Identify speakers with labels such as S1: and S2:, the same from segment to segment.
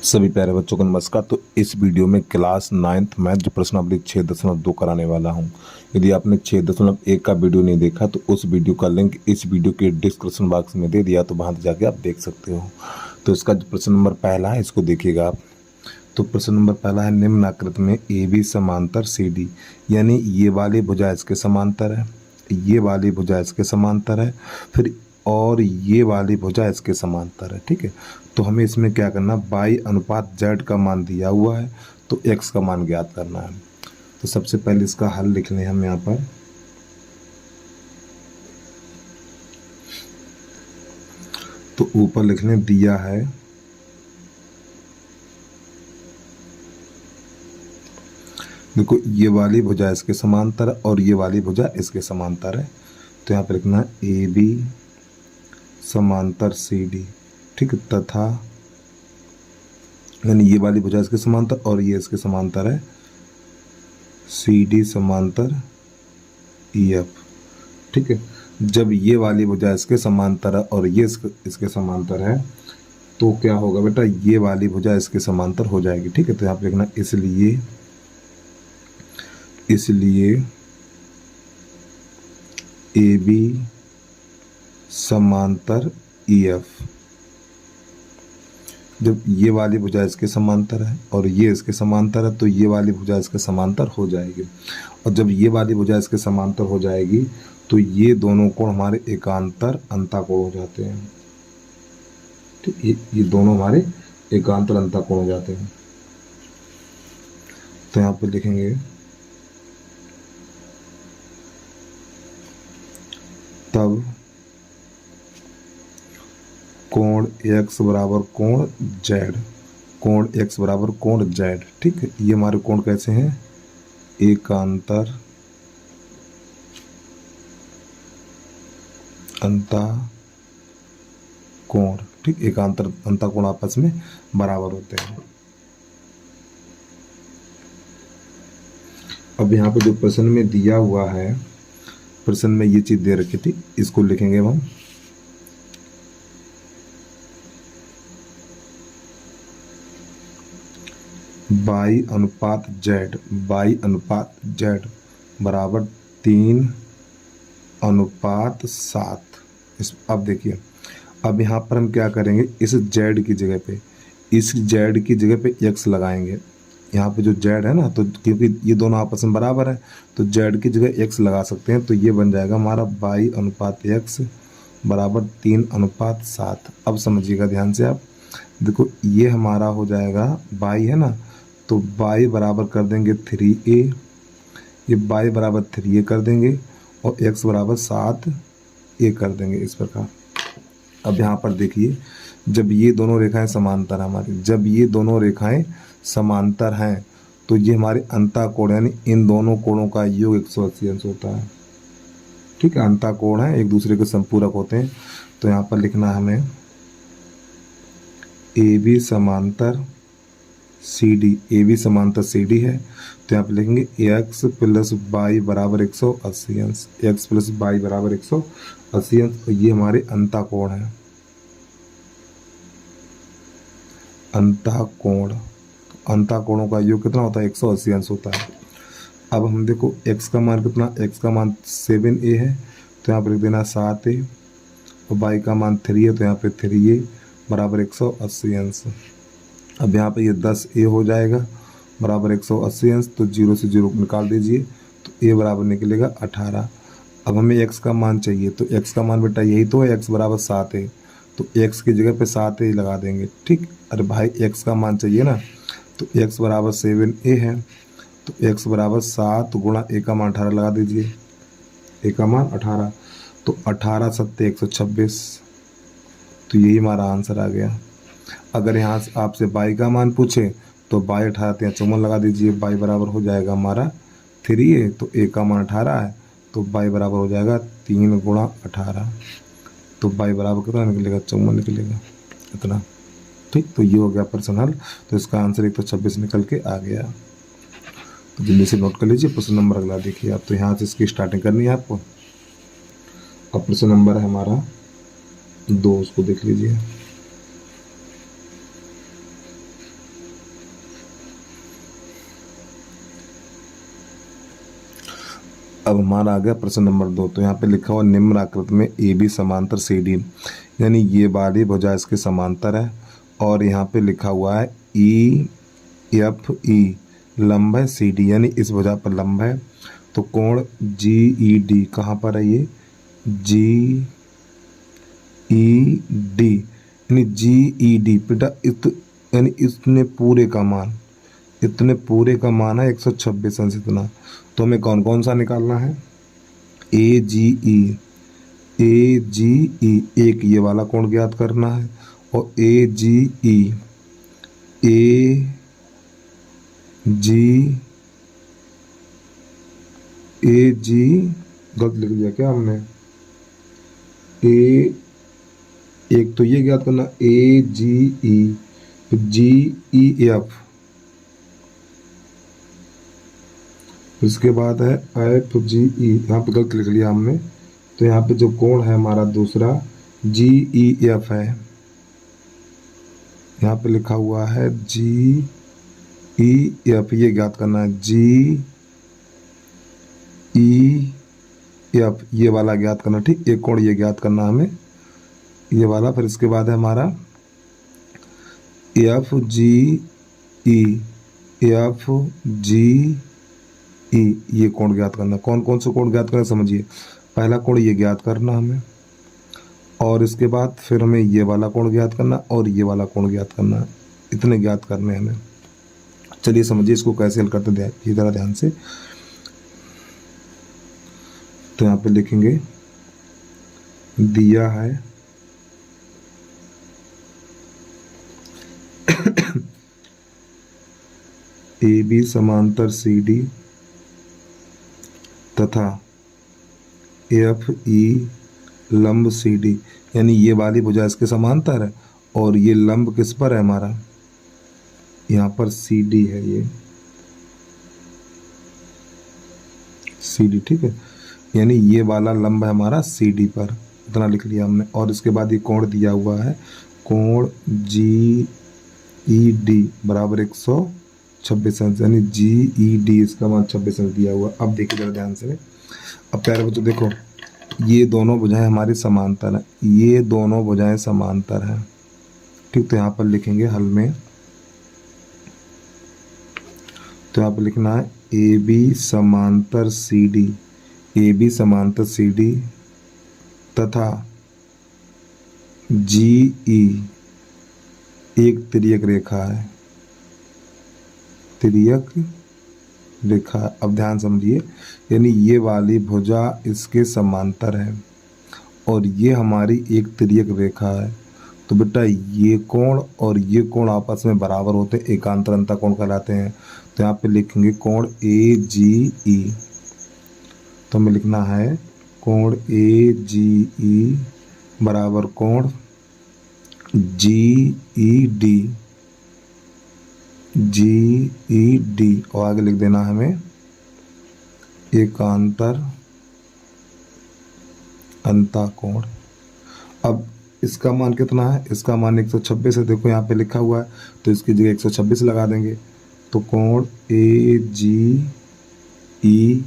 S1: सभी प्यारे बच्चों को नमस्कार। तो इस वीडियो में क्लास 9th मैथ जो प्रश्नावली 6.2 कराने वाला हूं। यदि आपने 6.1 का वीडियो नहीं देखा तो उस वीडियो का लिंक इस वीडियो के डिस्क्रिप्शन बॉक्स में दे दिया, तो वहां जाके आप देख सकते हो। तो इसका जो प्रश्न नंबर पहला है इसको देखिएगा आप। तो प्रश्न नंबर पहला है, निम्न आकृति में ए बी समांतर सी डी, यानी ये वाली भुजा इसके समांतर है, ये वाली भुजा इसके समांतर है, फिर और ये वाली भुजा इसके समांतर है। ठीक है, तो हमें इसमें क्या करना, बाई अनुपात जेड का मान दिया हुआ है, तो एक्स का मान ज्ञात करना है। तो सबसे पहले इसका हल लिख लें हम यहाँ पर। तो ऊपर लिख लें, दिया है देखो ये वाली भुजा इसके समांतर और ये वाली भुजा इसके समांतर है, तो यहाँ पर लिखना है ए बी समांतर सी डी। ठीक है, तथा यानी ये वाली भुजा इसके समांतर और ये इसके समांतर है सी डी समांतर ई एफ। ठीक है, जब ये वाली भुजा इसके समांतर है और ये इसके समांतर है तो क्या होगा बेटा, ये वाली भुजा इसके समांतर हो जाएगी। ठीक है, तो यहाँ पे लिखना इसलिए ए बी समांतर ई एफ। जब ये वाली भुजा इसके समांतर है और ये इसके समांतर है तो ये वाली भुजा इसके समांतर हो जाएगी, और जब ये वाली भुजा इसके समांतर हो जाएगी तो ये दोनों कोण हमारे एकांतर अंतःकोण हो जाते हैं। ठीक, ये दोनों हमारे एकांतर अंतःकोण हो जाते हैं। तो यहाँ पे लिखेंगे तब कोण x बराबर कोण z, कोण x बराबर कोण z। ठीक है, ये हमारे कोण कैसे हैं, एकांतर अंतःकोण। ठीक, एकांतर अंतःकोण आपस में बराबर होते हैं। अब यहाँ पे जो प्रश्न में दिया हुआ है, प्रश्न में ये चीज दे रखी थी, इसको लिखेंगे हम बाई अनुपात जेड बराबर 3:7। अब देखिए, अब यहाँ पर हम क्या करेंगे, इस जेड की जगह पे एक्स लगाएंगे। यहाँ पे जो जेड है ना, तो क्योंकि ये दोनों आपस में बराबर है तो जेड की जगह एक्स लगा सकते हैं, तो ये बन जाएगा हमारा बाई अनुपात एक्स बराबर 3:7। अब समझिएगा ध्यान से आप, देखो ये हमारा हो जाएगा बाई है ना, तो बाई बराबर कर देंगे 3a, ये बाई बराबर 3a कर देंगे और x बराबर 7a कर देंगे, इस प्रकार। अब यहाँ पर देखिए, जब ये दोनों रेखाएं समांतर हमारी, जब ये दोनों रेखाएं समांतर हैं तो ये हमारे अंतःकोण यानी इन दोनों कोणों का योग 180 अंश होता है। ठीक है, अंतःकोण है, एक दूसरे के संपूरक होते हैं। तो यहाँ पर लिखना हमें ए बी समांतर सी डी, ए बी समांतर सी डी है, तो यहाँ पे लिखेंगे एक्स प्लस बाई बराबर 180 अंश, एक्स प्लस बाई बराबर 180 अंश, और ये हमारे अंतःकोण है, अंतःकोणों का योग कितना होता है, 180 अंश होता है। अब हम देखो x का मान कितना, x का मान 7a है, तो यहाँ पर लिख देना 7a, और y का मान 3 है, तो यहाँ पे 3a बराबर 180 अंश। अब यहाँ पे ये 10a हो जाएगा बराबर 180 अंश, तो 0 से 0 निकाल दीजिए, तो a बराबर निकलेगा 18। अब हमें x का मान चाहिए, तो x का मान बेटा यही तो है, x बराबर 7a, तो x की जगह पे 7a लगा देंगे। ठीक, अरे भाई x का मान चाहिए ना, तो x बराबर 7a है, तो x बराबर 7 गुणा a का मान 18 लगा दीजिए, a का मान 18, तो 18 सत्ते 126, तो यही हमारा आंसर आ गया। अगर यहाँ से आपसे बाई का मान पूछे तो बाई 18 54 लगा दीजिए, बाई बराबर हो जाएगा हमारा 3a, तो a का मान 18 है, तो बाई बराबर हो जाएगा 3 गुणा 18, तो बाई बराबर कितना निकलेगा, 54 निकलेगा इतना। ठीक, तो ये हो गया प्रश्न हल। तो इसका आंसर 126 निकल के आ गया। तो जल्दी से नोट कर लीजिए। प्रश्न नंबर अगला देखिए आप, तो यहाँ से इसकी स्टार्टिंग करनी है आपको। अब प्रश्न नंबर है हमारा 2, उसको देख लीजिए। अब हमारा आ गया प्रश्न नंबर 2। तो यहाँ पे लिखा हुआ निम्न आकृति में ए बी समांतर सी डी, यानी ये वाली भुजा इसके समांतर है और यहाँ पे लिखा हुआ है ई एफ ई लंब है सी डी, यानी इस भुजा पर लंब है। तो कोण जी ई डी कहाँ पर है, ये जी ई डी, यानी जी ई डी बेटा यानी इतने पूरे का मान, इतने पूरे का मान है 126 अंश इतना। तो हमें कौन कौन सा निकालना है, ए जी ई, एक ये वाला कोण ज्ञात करना है और ए जी ई, ए जी गलत लिख दिया क्या हमने, एक तो ये ज्ञात करना ए जी ई, जी ई एफ, इसके बाद है एफ जी ई, यहाँ पे गलत लिख लिया हमने। तो यहाँ पे जो कोण है हमारा दूसरा जी ई एफ है, यहाँ पे लिखा हुआ है जी ई एफ, ये ज्ञात करना है जी ई एफ, ये वाला ज्ञात करना। ठीक, एक कोण ये ज्ञात करना हमें, ये वाला। फिर इसके बाद है हमारा एफ जी ई, एफ जी ई, ये कोण ज्ञात करना। कौन कौन से कोण ज्ञात करना समझिए। पहला कोण ये ज्ञात करना हमें और इसके बाद फिर हमें ये वाला कोण ज्ञात करना और ये वाला कोण ज्ञात करना, इतने ज्ञात करने हमें। चलिए समझिए इसको कैसे हल करते हैं, ये जरा ध्यान से। तो यहाँ पे लिखेंगे दिया है ए बी समांतर सी डी तथा एफ ई लंब सी डी, यानी ये वाली भुजा इसके समांतर है और ये लंब किस पर है हमारा, यहाँ पर सी डी है, ये सी डी। ठीक है, यानी ये वाला लंब है हमारा सी डी पर, इतना लिख लिया हमने। और इसके बाद ये कोण दिया हुआ है, कोण जी ई डी बराबर 126 अंश, यानी जी ई डी इसका मान 26 अंश दिया हुआ। अब देखिए जरा ध्यान से। अब प्यारे बच्चों देखो, ये दोनों भुजाएं हमारी समांतर हैं, ये दोनों भुजाएं समांतर हैं। ठीक, तो यहाँ पर लिखेंगे हल में, तो यहाँ पर लिखना है ए बी समांतर सी डी, ए बी समांतर सी डी तथा जी ई एक तिर्यक रेखा है, तिर्यक रेखा। अब ध्यान समझिए, यानी ये वाली भुजा इसके समांतर है और ये हमारी एक तिर्यक रेखा है। तो बेटा ये कोण और ये कोण आपस में बराबर होते हैं, एकांतर अंतःकोण कहलाते हैं। तो यहाँ पे लिखेंगे कोण ए जी ई, तो हमें लिखना है कोण ए जी ई बराबर कोण जी ई डी, जी ई डी, और आगे लिख देना हमें एकांतर अंतःकोण। अब इसका मान कितना है, इसका मान 126 है, देखो यहाँ पे लिखा हुआ है, तो इसकी जगह 126 लगा देंगे। तो कोण ए जी ई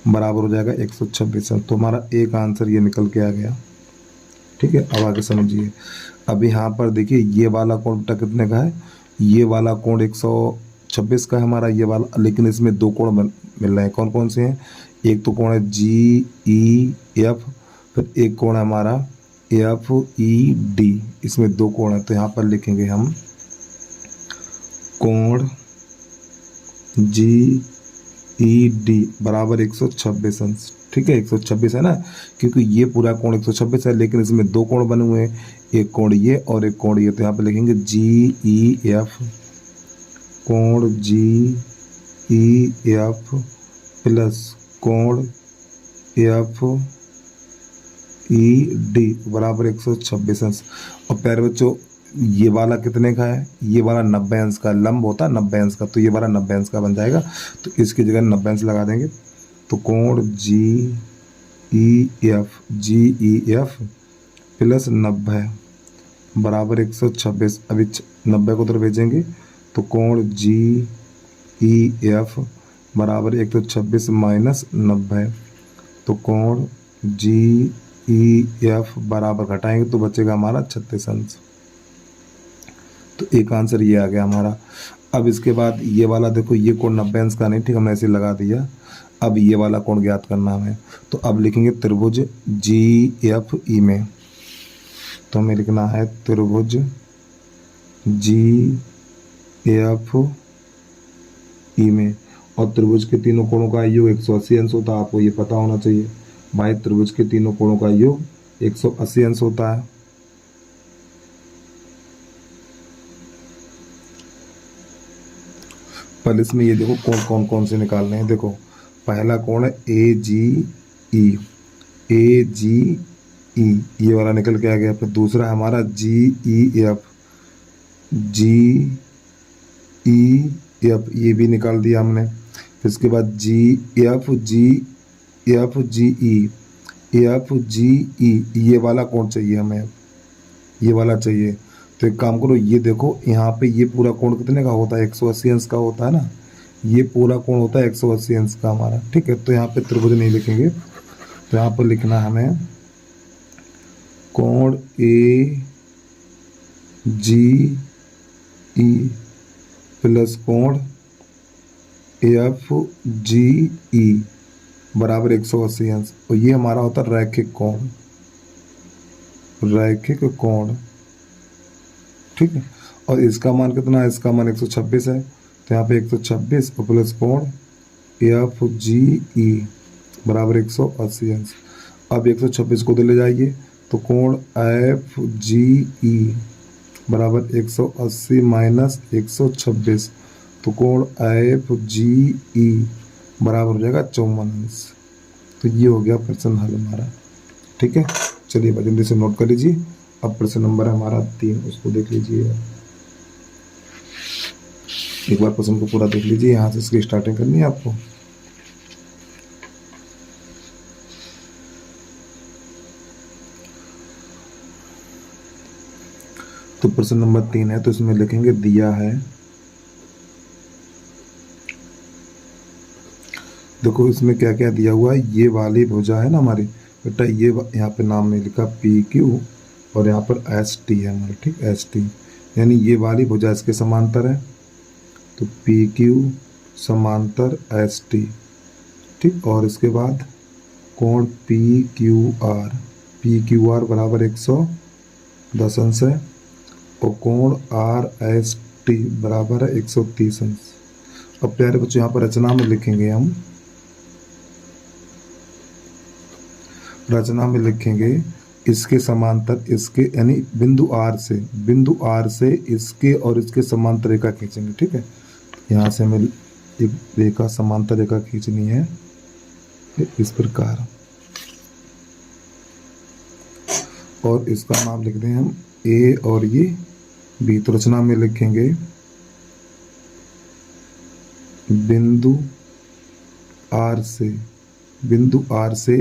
S1: बराबर हो जाएगा 126। तो हमारा एक आंसर ये निकल के आ गया। ठीक है, अब आगे समझिए। अब यहाँ पर देखिए ये वाला कोण बेटा कितने का है, ये वाला कोण 126 का है हमारा ये वाला, लेकिन इसमें दो कोण मिल रहे हैं। कौन कौन से हैं, एक तो कोण है जी ई एफ, फिर एक कोण है हमारा एफ ई डी, इसमें दो कोण है। तो यहाँ पर लिखेंगे हम कोण जी ई डी बराबर 126 अंश। ठीक है, 126 है ना, क्योंकि ये पूरा कोण 126 है, लेकिन इसमें दो कोण बने हुए हैं, एक कोण ये और एक कोण ये। तो यहाँ पे लिखेंगे जी ई एफ, कोण जी ई एफ प्लस कोण एफ ई डी बराबर 126 अंश। और प्यारे बच्चों ये वाला कितने का है, ये वाला 90 अंश का, लंब होता है 90 अंश का, तो ये वाला 90 अंश का बन जाएगा। तो इसकी जगह 90 अंश लगा देंगे। तो कोण जी ई एफ प्लस 90 बराबर 126। अभी 90 को उधर भेजेंगे, तो कोण जी ई एफ बराबर 126 माइनस 90। तो कोण जी ई एफ बराबर घटाएंगे तो बचेगा हमारा 36 अंश। तो एक आंसर ये आ गया हमारा। अब इसके बाद ये वाला देखो, ये कोण 90 अंश का नहीं, ठीक, हमने ऐसे लगा दिया। अब ये वाला कोण ज्ञात करना हमें, तो अब लिखेंगे त्रिभुज जी एफ ई में। तो हमें लिखना है त्रिभुज जी एफ ई में, और त्रिभुज के तीनों कोणों का योग 180 अंश होता है। आपको ये पता होना चाहिए भाई, त्रिभुज के तीनों कोणों का योग 180 अंश होता है। पहले इसमें ये देखो कोण कौन कौन से निकालने हैं। देखो पहला कोण है ए जी ई, ए जी ई, ये वाला निकल के आ गया। फिर दूसरा हमारा जी ई एफ, जी ई एफ, ये भी निकाल दिया हमने। फिर इसके बाद जी एफ जी एफ जी ई, एफ जी ई, ये वाला कोण चाहिए हमें, ये वाला चाहिए। तो एक काम करो, ये देखो यहाँ पे ये पूरा कोण कितने का होता है, 180 अंश का होता है ना। ये पूरा कोण होता है 180 अंश का हमारा, ठीक है। तो यहाँ पे त्रिभुज नहीं लिखेंगे, तो यहाँ पर लिखना हमें कोण ए जी ई प्लस कोण एफ जी ई बराबर 180 अंश। और ये हमारा होता है रैखिक कोण, रैखिक कोण, ठीक है। और इसका मान कितना है, इसका मान 126 है। तो यहाँ पे 126 और प्लस कोण एफ जी ई बराबर 180 अंश। अब 126 को ले जाइए, तो कोण एफ जी ई बराबर 180 माइनस 126, तो कोण एफ जी ई बराबर हो जाएगा 54 अंश। तो ये हो गया प्रश्न हल हमारा, ठीक है। चलिए जल्दी से नोट कर लीजिए। अब प्रश्न नंबर है हमारा 3, उसको देख लीजिए। एक बार प्रश्न को पूरा देख लीजिए, यहाँ से इसकी स्टार्टिंग करनी है आपको। तो प्रश्न नंबर 3 है, तो इसमें लिखेंगे दिया है, देखो इसमें क्या क्या दिया हुआ है। ये वाली भुजा है ना हमारी बेटा, ये यहाँ पे नाम में लिखा पी क्यू और यहाँ पर एस टी है हमारा, ठीक, एस टी, यानी ये वाली भुजा इसके समांतर है। तो पी क्यू समांतर एस टी, ठीक। और इसके बाद कोण पी क्यू आर बराबर 110 अंश है, और कोण आर एस टी बराबर है 130 अंश। अब प्यारे बच्चों यहाँ पर रचना में लिखेंगे हम, रचना में लिखेंगे इसके समांतर इसके, यानी बिंदु आर से इसके और इसके समांतर रेखा खींचेंगे, ठीक है। यहाँ से हमें एक रेखा समांतर रेखा खींचनी है इस प्रकार, और इसका नाम लिख दें हम ए और ये बी। तो रचना में लिखेंगे बिंदु आर से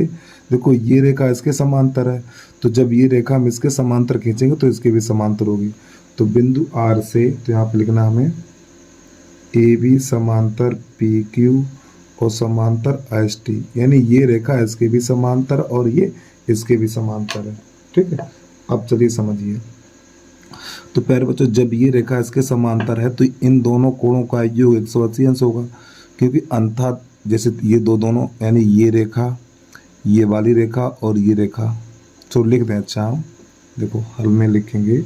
S1: देखो ये रेखा इसके समांतर है, तो जब ये रेखा हम इसके समांतर खींचेंगे तो इसके भी समांतर होगी। तो बिंदु आर से, तो यहाँ पे लिखना हमें ए बी समांतर पी क्यू और समांतर एस टी, यानी ये रेखा इसके भी समांतर और ये इसके भी समांतर है, ठीक है। अब चलिए समझिए। तो प्यारे बच्चों जब ये रेखा इसके समांतर है तो इन दोनों कोणों का योग 180 अंश होगा, क्योंकि अंततः जैसे ये दोनों, यानी ये रेखा, ये वाली रेखा और ये रेखा, तो लिख दें। अच्छा देखो हल में लिखेंगे,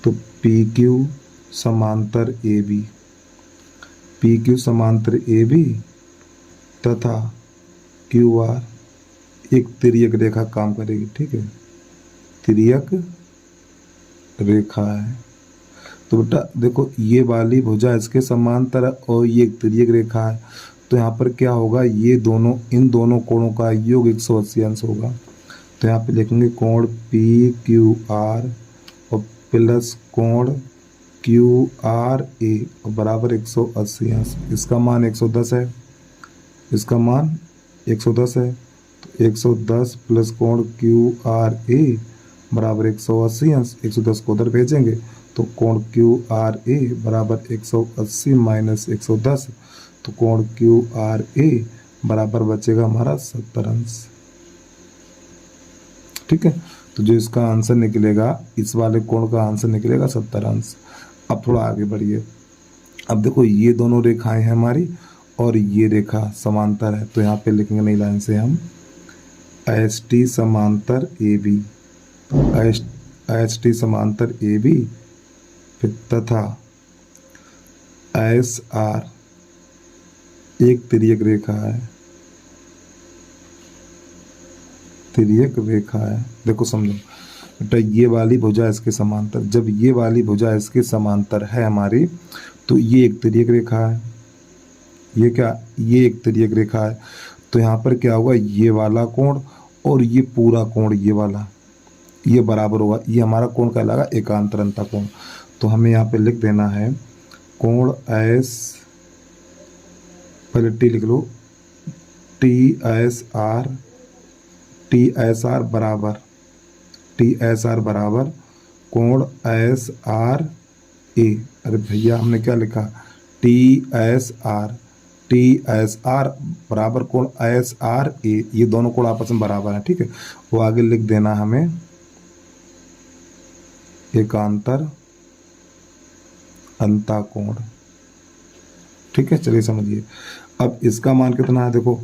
S1: तो पी क्यू समांतर ए बी, पी क्यू समांतर ए बी तथा क्यू आर एक तिर्यक रेखा काम करेगी, ठीक है, तिर्यक रेखा है। तो बेटा देखो ये वाली भुजा इसके समांतर है और ये एक तिर्यक रेखा है, तो यहाँ पर क्या होगा, ये दोनों, इन दोनों कोणों का योग 180 अंश होगा। तो यहाँ पे लिखेंगे कोण पी क्यू आर और प्लस कोण क्यू आर ए बराबर 180 अंश। इसका मान 110 है, इसका मान 110 है, तो 110 प्लस कोण क्यू आर ए बराबर 180 अंश। 110 को उधर भेजेंगे तो कोण क्यू आर ए बराबर 180 माइनस 110, तो कोण क्यू आर ए बराबर बचेगा हमारा 70 अंश। ठीक है, तो जो इसका आंसर निकलेगा, इस वाले कोण का आंसर निकलेगा 70 अंश। अब थोड़ा आगे बढ़िए। अब देखो ये दोनों रेखाएं हैं हमारी और ये रेखा समांतर है, तो यहाँ पे लिखेंगे नई लाइन से हम एच टी समांतर ए बी, एच टी समांतर ए बी, फिर तथा एस आर एक तिर्यक रेखा है, तिर्यक रेखा है। देखो समझो बेटा, ये वाली भुजा इसके समांतर, जब ये वाली भुजा इसके समांतर है हमारी, तो ये एक तिर्यक रेखा है। ये क्या, ये एक तिर्यक रेखा है, तो यहाँ पर क्या होगा, ये वाला कोण और ये पूरा कोण, ये वाला, ये बराबर होगा। ये हमारा कोण कहलाएगा एकांतर अंतः कोण। तो हमें यहाँ पे लिख देना है कोण एस, पहले टी लिख लो, टी एस आर बराबर, टी एस आर बराबर कोण एस आर ए। अरे भैया हमने क्या लिखा, टी एस आर बराबर कोण एस आर ए, ये दोनों कोण आपस में बराबर है। ठीक है, वो आगे लिख देना हमें एकांतर अंतः कोण। ठीक है, चलिए समझिए। अब इसका मान कितना है, देखो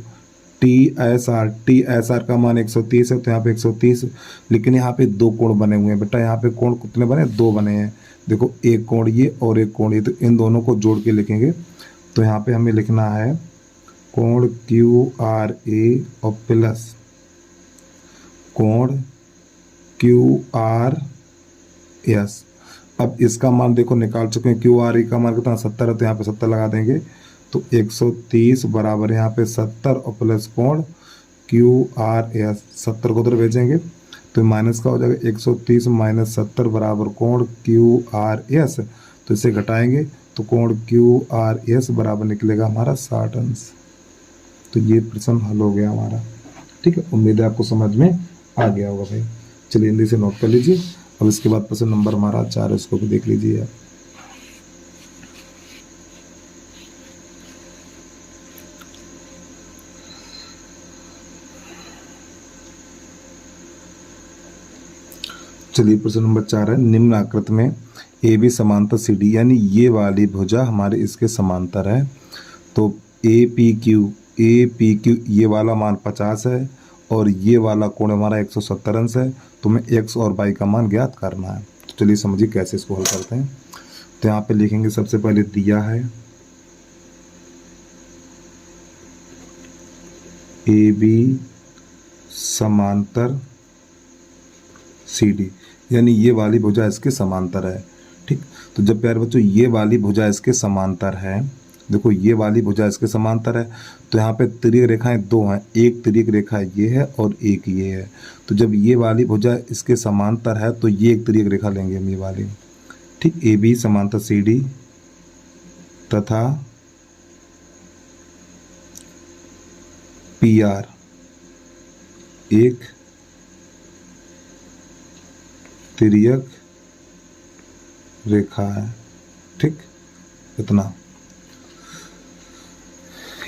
S1: टी एस आर का मान 130 है, तो यहाँ पे 130, लेकिन यहाँ पे दो कोण बने हुए हैं बेटा। यहाँ पे कोण कितने बने, दो बने हैं। देखो एक कोण ये और एक कोण ये, तो इन दोनों को जोड़ के लिखेंगे। तो यहाँ पे हमें लिखना है कोण क्यू आर ए और प्लस कोण क्यू आर एस। अब इसका मान देखो निकाल चुके हैं, क्यू आर ए का मान कितना 70 है, तो यहाँ पे 70 लगा देंगे। तो 130 बराबर यहाँ पे 70 और प्लस कोण क्यू आर एस, 70 को उधर भेजेंगे तो माइनस का हो जाएगा, 130 माइनस 70 बराबर कोण क्यू आर एस। तो इसे घटाएंगे तो कोण क्यू आर एस बराबर निकलेगा हमारा 60 अंश। तो ये प्रश्न हल हो गया हमारा। ठीक है, उम्मीद है आपको समझ में आ गया होगा भाई। चलिए हिंदी से नोट कर लीजिए। अब इसके बाद प्रश्न नंबर हमारा 4 है, उसको भी देख लीजिए आप। चलिए प्रश्न नंबर 4 है, निम्न आकृति में ए बी समांतर सी डी, यानी ये वाली भुजा हमारे इसके समांतर है। तो ए पी क्यू ये वाला मान 50 है और ये वाला कोण हमारा 170 अंश है। तो हमें एक्स और वाई का मान ज्ञात करना है। तो चलिए समझिए कैसे इसको हल करते हैं। तो यहाँ पे लिखेंगे, सबसे पहले दिया है ए बी समांतर सी डी, यानी ये वाली भुजा इसके समांतर है। ठीक, तो जब प्यारे बच्चों ये वाली भुजा इसके समांतर है, देखो ये वाली भुजा इसके समांतर है, तो यहाँ पे तिर्यक रेखाएं दो हैं, एक तिर्यक रेखा ये है और एक ये है। तो जब ये वाली भुजा इसके समांतर है तो ये एक तिर्यक रेखा लेंगे हम, ये वाली। ठीक, ए बी समांतर सी डी तथा पी आर एक तिर्यक रेखा है। ठीक, इतना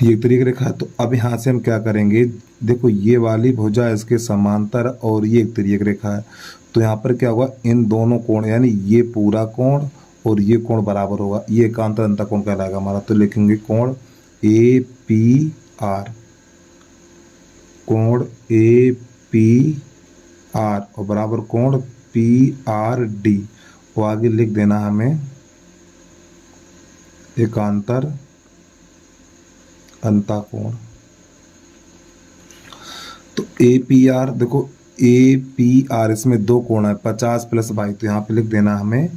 S1: ये तिर्यक रेखा है। तो अब यहाँ से हम क्या करेंगे, देखो ये वाली भुजा इसके समांतर और ये एक तिर्यक रेखा है, तो यहाँ पर क्या होगा, इन दोनों कोण यानी ये पूरा कोण और ये कोण बराबर होगा, ये एकांतर अंतः कोण कहलाएगा हमारा। तो लिखेंगे कोण ए पी आर, कोण ए पी आर और बराबर कोण पी आर डी। वो आगे लिख देना हमें एकांतर अंतः कोण। तो ए पी आर, देखो ए पी आर इसमें दो कोण है, 50 प्लस 22, तो यहाँ पे लिख देना हमें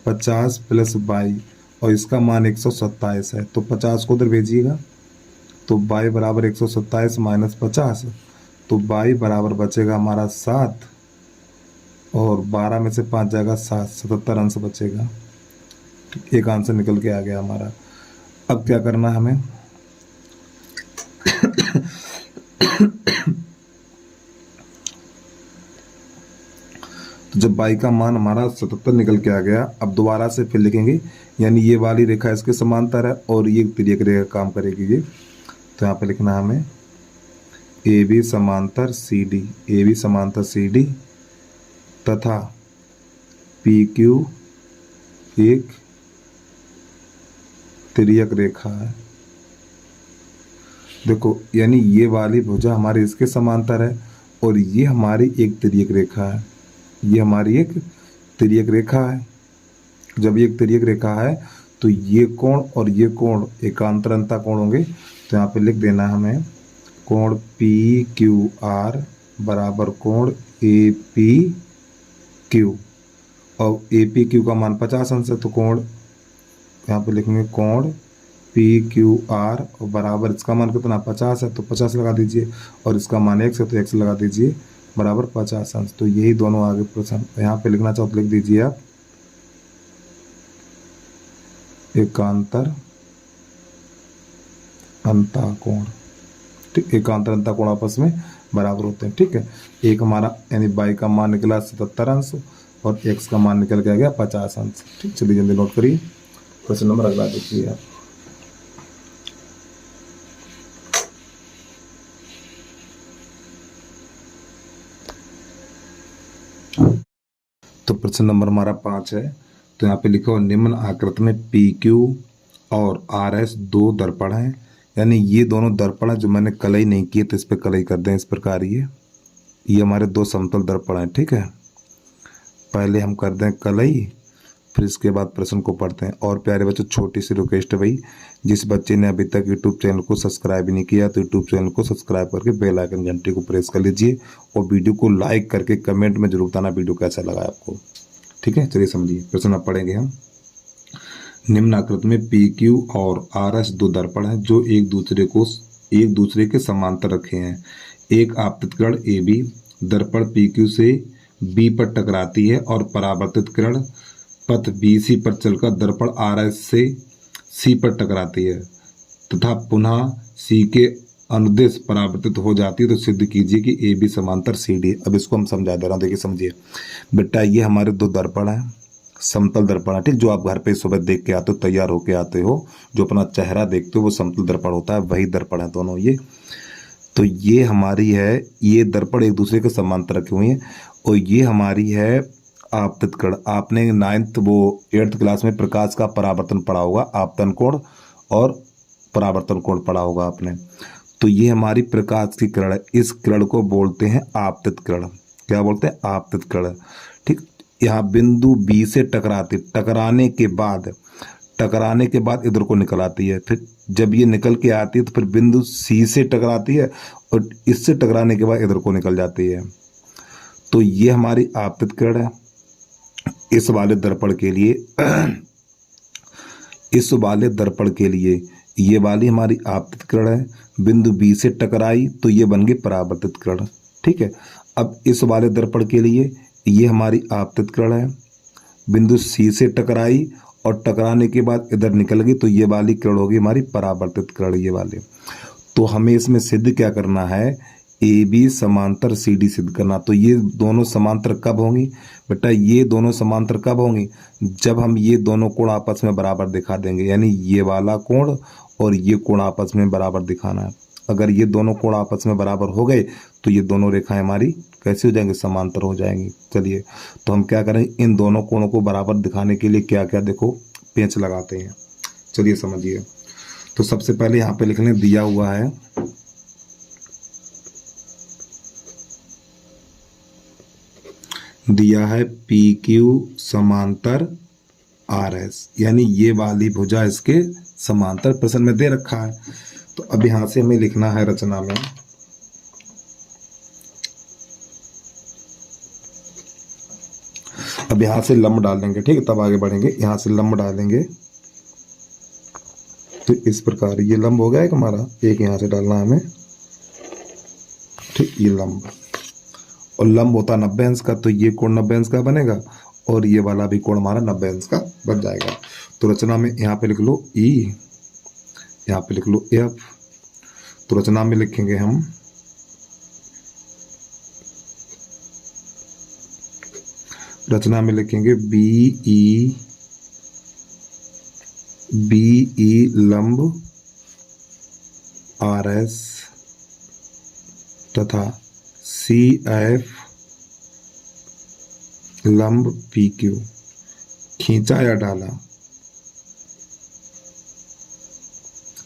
S1: 50 प्लस 22 और इसका मान 127 है। तो 50 को उधर भेजिएगा, तो 22 बराबर 127 माइनस 50, तो 22 बराबर बचेगा हमारा 7 और 12 में से 5 जाएगा 7, 77 अंश बचेगा। एक आंसर निकल के आ गया हमारा। अब क्या करना है हमें, तो जब y का मान हमारा 77 निकल के आ गया, अब दोबारा से फिर लिखेंगे, यानी ये वाली रेखा इसके समांतर है और ये तिर्यक रेखा काम करेगी ये। तो यहाँ पे लिखना है हमें ए बी समांतर सी डी, ए बी समांतर सी डी तथा पी क्यू एक तिर्यक रेखा है। देखो यानी ये वाली भुजा हमारी इसके समांतर है और ये हमारी एक तिर्यक रेखा है, ये हमारी एक तिर्यक रेखा है। जब ये एक तिर्यक रेखा है तो ये कोण और ये कोण एकांतर अंता कोण होंगे। तो यहाँ पे लिख देना हमें कोण पी क्यू आर बराबर कोण ए पी क्यू, और ए पी क्यू का मान 50 अंश है, तो कोण यहाँ पे लिखेंगे कोण पी क्यू आर और बराबर इसका मान कितना 50 है, तो 50 लगा दीजिए, और इसका मान x है तो x लगा दीजिए बराबर 50 अंश। तो यही दोनों आगे प्रश्न यहाँ पे लिखना चाहो तो लिख दीजिए आप एकांतर अंतःकोण। ठीक, एकांतर अंतःकोण आपस में बराबर होते हैं। ठीक है, एक हमारा यानी y का मान निकला 77 अंश और x का मान निकल के आ गया 50 अंश। ठीक, चलिए जल्दी नोट करिए, क्वेश्चन नंबर अगला देखिए आप। तो प्रश्न नंबर हमारा 5 है। तो यहाँ पे लिखा हो निम्न आकृति में पी क्यू और आर एस दो दर्पण हैं, यानी ये दोनों दर्पण हैं जो मैंने कलई नहीं किए तो इस पर कलई कर दें। इस प्रकार ये हमारे दो समतल दर्पण हैं। ठीक है, पहले हम कर दें कलई, फिर इसके बाद प्रश्न को पढ़ते हैं। और प्यारे बच्चों, छोटी सी रिक्वेस्ट है भाई, जिस बच्चे ने अभी तक यूट्यूब चैनल को सब्सक्राइब नहीं किया तो यूट्यूब चैनल को सब्सक्राइब करके बेल आइकन घंटी को प्रेस कर लीजिए और वीडियो को लाइक करके कमेंट में जरूर बताना वीडियो कैसा लगा आपको। ठीक है, चलिए समझिए प्रश्न अब पढ़ेंगे हम। निम्न आकृति में पी क्यू और आर एस दो दर्पण हैं जो एक दूसरे के समांतर रखे हैं। एक आपतित किरण ए बी दर्पण पी क्यू से बी पर टकराती है और परावर्तित किरण पथ बी सी पर चलकर दर्पण आर एस से सी पर टकराती है तथा पुनः सी के अनुदेश परावर्तित हो जाती है। तो सिद्ध कीजिए कि ए बी समांतर सी डी। अब इसको हम समझा दे रहा हूँ, देखिए समझिए बेटा, ये हमारे दो दर्पण हैं, समतल दर्पण है। ठीक, जो आप घर पे सुबह देख के आते हो, तैयार होके आते हो, जो अपना चेहरा देखते हो वो समतल दर्पण होता है, वही दर्पण है दोनों ये। तो ये हमारी है, ये दर्पण एक दूसरे के समांतर रखे हुए हैं और ये हमारी है आपतित किरण। आपने 8th क्लास में प्रकाश का परावर्तन पढ़ा होगा, आपतन कोण और परावर्तन कोण पढ़ा होगा आपने। तो ये हमारी प्रकाश की किरण है, इस किरण को बोलते हैं आपतित किरण। क्या बोलते हैं? आपतित किरण। ठीक, यहाँ बिंदु बी से टकराने के बाद इधर को निकल आती है। फिर जब ये निकल के आती है तो फिर बिंदु सी से टकराती है और इससे टकराने के बाद इधर को निकल जाती है। तो ये हमारी आपतित किरण है। इस वाले दर्पण के लिए ये वाली हमारी आपतित किरण है, बिंदु बी से टकराई तो ये बन गई परावर्तित किरण। ठीक है, अब इस वाले दर्पण के लिए ये हमारी आपतित किरण है, बिंदु सी से टकराई और टकराने के बाद इधर निकल गई तो ये वाली किरण होगी हमारी परावर्तित किरण, ये वाले। तो हमें इसमें सिद्ध क्या करना है? ए बी समांतर सी डी सिद्ध करना। तो ये दोनों समांतर कब होंगी बेटा? ये दोनों समांतर कब होंगी? जब हम ये दोनों कोण आपस में बराबर दिखा देंगे, यानी ये वाला कोण और ये कोण आपस में बराबर दिखाना है। अगर ये दोनों कोण आपस में बराबर हो गए तो ये दोनों रेखाएं हमारी कैसे हो जाएंगी? समांतर हो जाएंगी। चलिए, तो हम क्या करें, इन दोनों कोणों को बराबर दिखाने के लिए क्या क्या देखो पेंच लगाते हैं। चलिए समझिए। तो सबसे पहले यहाँ पे लिखने दिया हुआ है पी क्यू समांतर आर एस, यानी ये वाली भुजा इसके समांतर प्रश्न में दे रखा है। तो अब यहां से हमें लिखना है रचना में अब यहां से लंब डालेंगे। ठीक है, तब आगे बढ़ेंगे। यहां से लंब डालेंगे तो इस प्रकार ये लंब हो गया एक हमारा, एक यहां से डालना है हमें। ठीक, ये लंब, और लंब होता 90 अंश का, तो ये कोण 90 अंश का बनेगा और ये वाला भी कोण हमारा 90 अंश का बन जाएगा। तो रचना में यहाँ पे लिख लो E, यहाँ पे लिख लो F। तो रचना में लिखेंगे हम रचना में लिखेंगे बी ई लंब आर एस तथा सी एफ लंब पी क्यू। खींचा या डाला।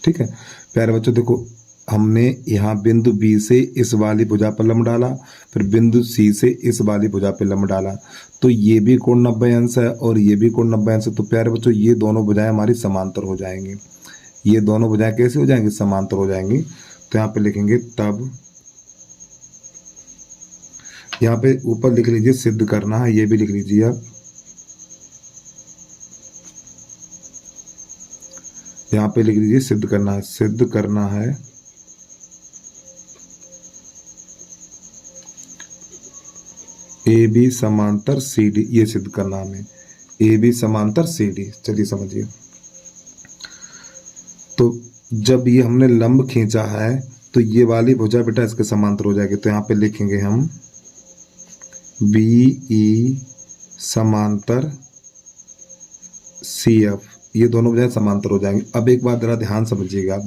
S1: ठीक है प्यारे बच्चों, देखो हमने यहाँ बिंदु बी से इस वाली भुजा पर लंब डाला, फिर बिंदु सी से इस वाली भुजा पर लंब डाला, तो ये भी कोण 90 अंश है और ये भी कोण 90 अंश है। तो प्यारे बच्चों ये दोनों भुजाएं हमारी समांतर हो जाएंगी। ये दोनों भुजाएं कैसे हो जाएंगी? समांतर हो जाएंगी। तो यहाँ पे लिखेंगे तब, यहाँ पे ऊपर लिख लीजिए सिद्ध करना है, ये भी लिख लीजिए आप। यहाँ पे लिख लीजिए सिद्ध करना है। सिद्ध करना है ए बी समांतर सी डी, ये सिद्ध करना हमें ए बी समांतर सी डी। चलिए समझिए, तो जब ये हमने लंब खींचा है तो ये वाली भुजा बेटा इसके समांतर हो जाएगी। तो यहाँ पे लिखेंगे हम बी ई समांतर सी एफ, ये दोनों भुजाएं समांतर हो जाएंगी। अब एक बात जरा ध्यान समझिएगा आप,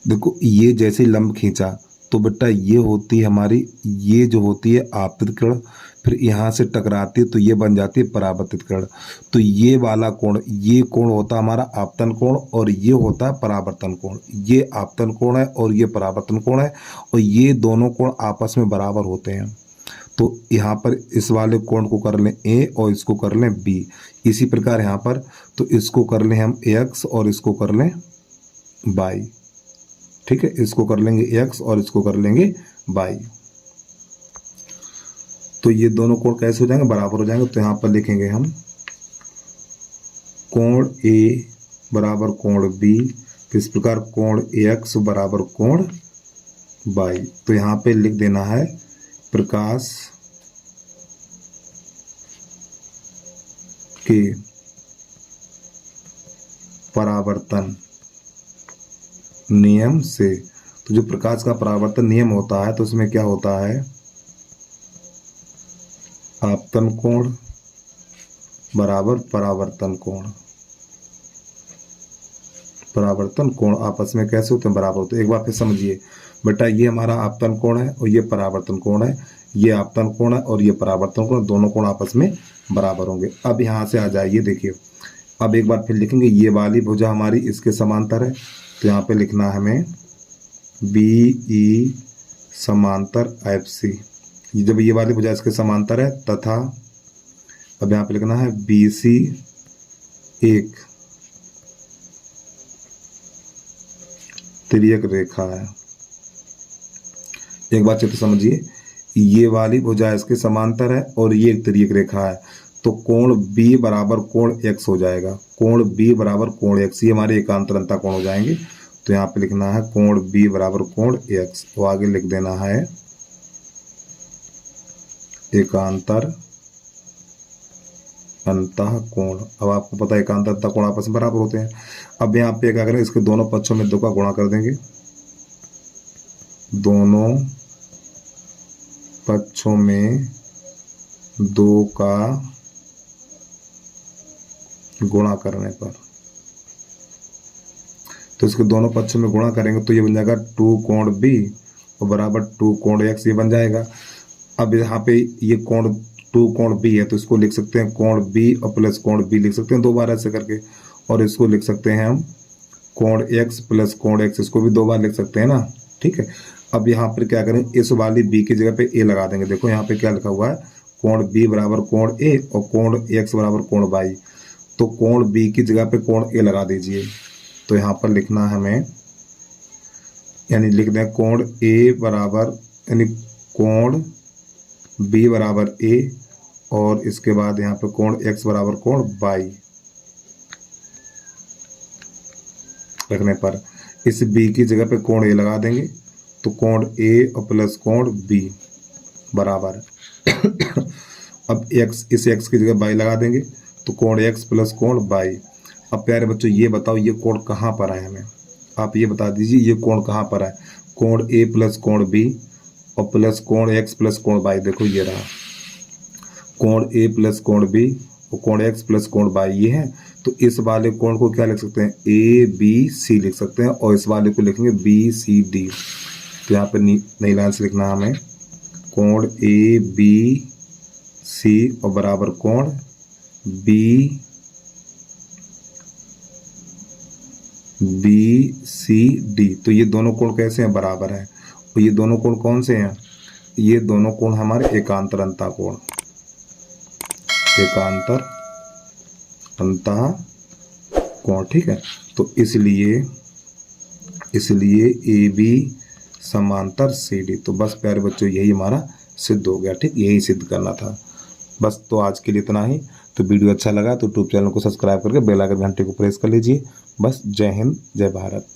S1: देखो ये जैसे लंब खींचा तो बेटा ये होती है हमारी, ये जो होती है आपतित किरण, फिर यहाँ से टकराती है तो ये बन जाती है परावर्तित किरण। तो ये वाला कोण, ये कोण होता है हमारा आपतन कोण और ये होता है परावर्तन कोण। ये आपतन कोण है और ये परावर्तन कोण है और ये दोनों कोण आपस में बराबर होते हैं। तो यहाँ पर इस वाले कोण को कर लें ए और इसको कर लें बी। इसी प्रकार यहाँ पर तो इसको कर लें हम एक्स और इसको कर लें वाई। ठीक है, इसको कर लेंगे एक्स और इसको कर लेंगे वाई। तो ये दोनों कोण कैसे हो जाएंगे? बराबर हो जाएंगे। तो यहाँ पर लिखेंगे हम कोण ए बराबर कोण बी, इस प्रकार कोण एक्स बराबर कोण वाई। तो यहाँ पे लिख देना है प्रकाश के परावर्तन नियम से। तो जो प्रकाश का परावर्तन नियम होता है तो उसमें क्या होता है? आपतन कोण बराबर परावर्तन कोण। परावर्तन कोण आपस में कैसे होते हैं? बराबर होते हैं। एक बार फिर समझिए बेटा, ये हमारा आपतन कोण है और ये परावर्तन कोण है। ये आपतन कोण है और ये परावर्तन कोण, दोनों कोण आपस में बराबर होंगे। अब यहाँ से आ जाइए, देखिए अब एक बार फिर लिखेंगे ये वाली भुजा हमारी इसके समांतर है। तो यहाँ पे लिखना है हमें बी ई समांतर एफ सी। जब ये वाली भुजा इसके समांतर है तथा अब यहाँ पे लिखना है बी सी एक तिर्यक रेखा है। एक बात चित्र समझिए, ये वाली भुजा इसके समांतर है और ये एक तिर्यक रेखा है। तो कोण B बराबर कोण X हो जाएगा। कोण B बराबर कोण X, ये हमारे एकांतर अंतः कोण हो जाएंगे। तो यहाँ पे लिखना है कोण B बराबर कोण X। तो आगे लिख देना है एकांतर अंतः कोण। अब आपको पता है एकांतर अंतः कोण आपस में बराबर होते हैं। अब यहाँ पे क्या करें, इसके दोनों पक्षों में 2 का गुणा कर देंगे। दोनों पक्षों में 2 का गुणा करने पर, तो इसके दोनों पक्षों में गुणा करेंगे तो ये बन जाएगा 2 कोण B और बराबर 2 कोण X, ये बन जाएगा। अब यहाँ पे ये कोण 2 कोण B है तो इसको लिख सकते हैं कोण B और प्लस कोण B लिख सकते हैं 2 बार ऐसे करके, और इसको लिख सकते हैं हम कोण X प्लस कोण X, इसको भी 2 बार लिख सकते हैं ना। ठीक है, अब यहाँ पर क्या करें, इस वाली B की जगह पे A लगा देंगे। देखो यहाँ पे क्या लिखा हुआ है, कोण B बराबर कोण A और कोण X बराबर कोण Y। तो कोण B की जगह पे कोण A लगा दीजिए। तो यहाँ पर लिखना है हमें, यानी लिख दें कोण A बराबर, यानी कोण B बराबर A और इसके बाद यहाँ पे कोण X बराबर कोण Y रखने पर इस B की जगह पे कोण A लगा देंगे। तो कोण A और प्लस कोण B बराबर अब X, इस X की जगह Y लगा देंगे तो कोण X प्लस कोण Y। अब प्यारे बच्चों ये बताओ ये कोण कहाँ पर है, हमें आप ये बता दीजिए ये कोण कहाँ पर है। कोण A प्लस कोण B और प्लस कोण X प्लस कोण Y, देखो ये रहा कोण ए प्लस कोण बी और कोण एक्स प्लस कोण वाई ये है, तो इस वाले कोण को क्या लिख सकते हैं, ए बी सी लिख सकते हैं, और इस वाले को लिखेंगे बी सी डी। तो यहाँ पे नई लाइन से लिखना हमें कोण ए बी सी और बराबर कोण बी सी डी। तो ये दोनों कोण कैसे हैं, बराबर है। और ये दोनों कोण कौन से हैं, ये दोनों कोण हमारे एकांतर अंतः कोण, एकांतर अंतः कोण, ठीक है। तो इसलिए ए बी समांतर सी डी। तो बस प्यारे बच्चों यही हमारा सिद्ध हो गया, ठीक, यही सिद्ध करना था बस। तो आज के लिए इतना ही। तो वीडियो अच्छा लगा तो यूट्यूब चैनल को सब्सक्राइब करके बेल आइकन घंटे को प्रेस कर लीजिए। बस जय हिंद जय भारत।